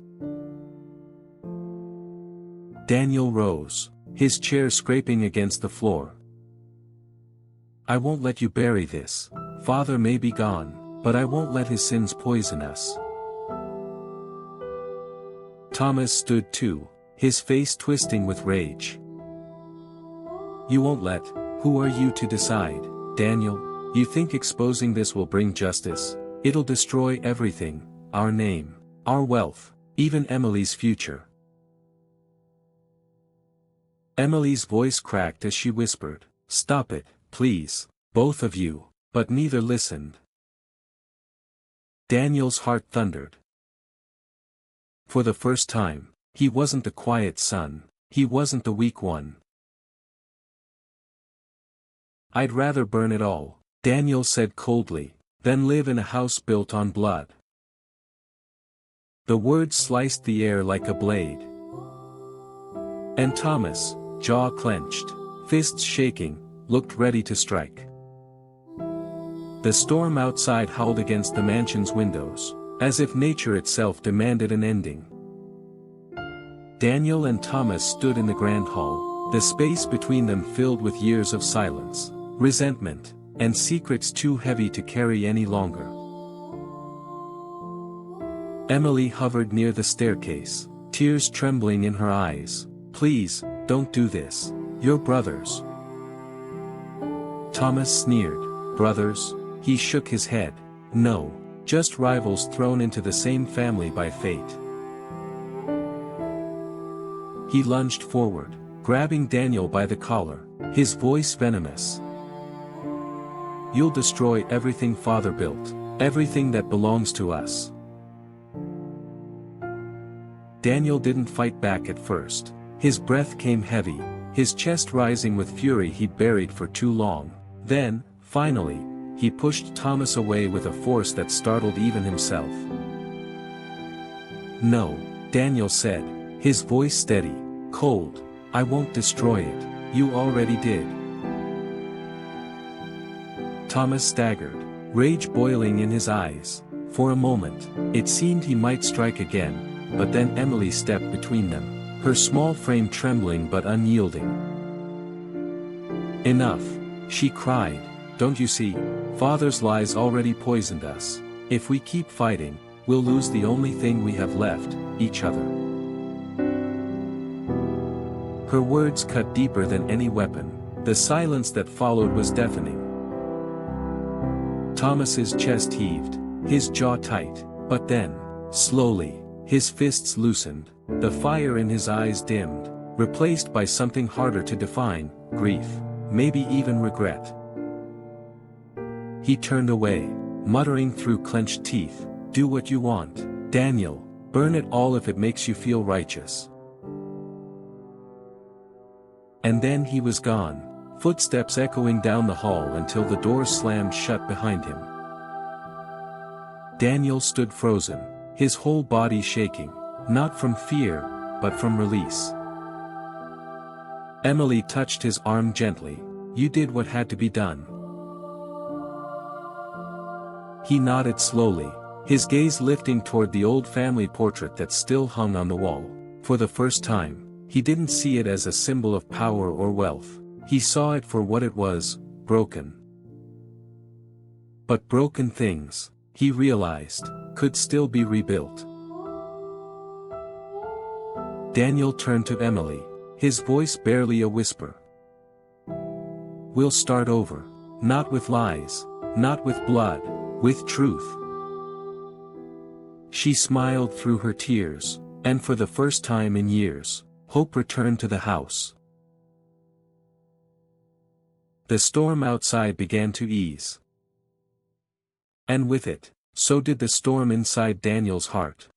Daniel rose, his chair scraping against the floor. "I won't let you bury this. Father may be gone, but I won't let his sins poison us." Thomas stood too, his face twisting with rage. "You won't let? Who are you to decide, Daniel? You think exposing this will bring justice? It'll destroy everything, our name, our wealth, even Emily's future." Emily's voice cracked as she whispered, "Stop it, please, both of you," but neither listened. Daniel's heart thundered. For the first time, he wasn't the quiet son, he wasn't the weak one. "I'd rather burn it all," Daniel said coldly, "than live in a house built on blood." The words sliced the air like a blade. And Thomas, jaw clenched, fists shaking, looked ready to strike. The storm outside howled against the mansion's windows, as if nature itself demanded an ending. Daniel and Thomas stood in the grand hall, the space between them filled with years of silence, resentment, and secrets too heavy to carry any longer. Emily hovered near the staircase, tears trembling in her eyes. "Please, don't do this. You're brothers." Thomas sneered. "Brothers?" He shook his head. "No, just rivals thrown into the same family by fate." He lunged forward, grabbing Daniel by the collar, his voice venomous. "You'll destroy everything Father built, everything that belongs to us." Daniel didn't fight back at first. His breath came heavy, his chest rising with fury he'd buried for too long. Then, finally, he pushed Thomas away with a force that startled even himself. "No," Daniel said, His voice steady, cold. "I won't destroy it, you already did." Thomas staggered, rage boiling in his eyes. For a moment, it seemed he might strike again, but then Emily stepped between them, her small frame trembling but unyielding. "Enough," she cried. "Don't you see? Father's lies already poisoned us. If we keep fighting, we'll lose the only thing we have left, each other." Her words cut deeper than any weapon. The silence that followed was deafening. Thomas's chest heaved, his jaw tight, but then, slowly, his fists loosened, the fire in his eyes dimmed, replaced by something harder to define, grief, maybe even regret. He turned away, muttering through clenched teeth, "Do what you want, Daniel, burn it all if it makes you feel righteous." And then he was gone, footsteps echoing down the hall until the door slammed shut behind him. Daniel stood frozen, his whole body shaking, not from fear, but from release. Emily touched his arm gently. "You did what had to be done." He nodded slowly, his gaze lifting toward the old family portrait that still hung on the wall. For the first time, he didn't see it as a symbol of power or wealth. He saw it for what it was, broken. But broken things, he realized, could still be rebuilt. Daniel turned to Emily, his voice barely a whisper. "We'll start over. Not with lies, not with blood, with truth." She smiled through her tears, and for the first time in years, hope returned to the house. The storm outside began to ease. And with it, so did the storm inside Daniel's heart.